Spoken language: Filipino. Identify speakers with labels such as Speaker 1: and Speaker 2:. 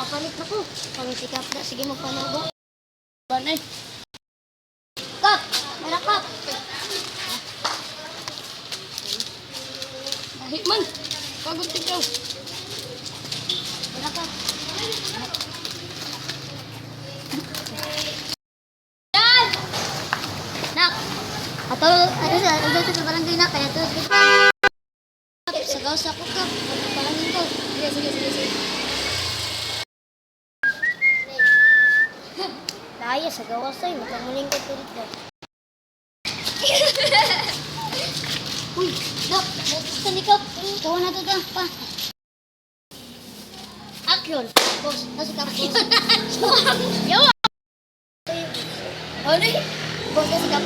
Speaker 1: Papalit na ko. Pamitikap na. Sige, magpanago.
Speaker 2: Banay.
Speaker 1: Kap! Mara kap!
Speaker 2: Dahil man. Pagod ikaw.
Speaker 1: Mara kap!
Speaker 2: Yan!
Speaker 1: Nak! Ato sa barangay na. Kaya ito. Sagaw sa ako kap. Palangin ko. Sige. Daya sa gawas ay. Makamuling ko dito. Uy! Nak! Basta ni kap. Kawan na ito pa. Action! Boss, nasa kap.
Speaker 2: Yawa!
Speaker 1: Ano? Boss, nasa kap.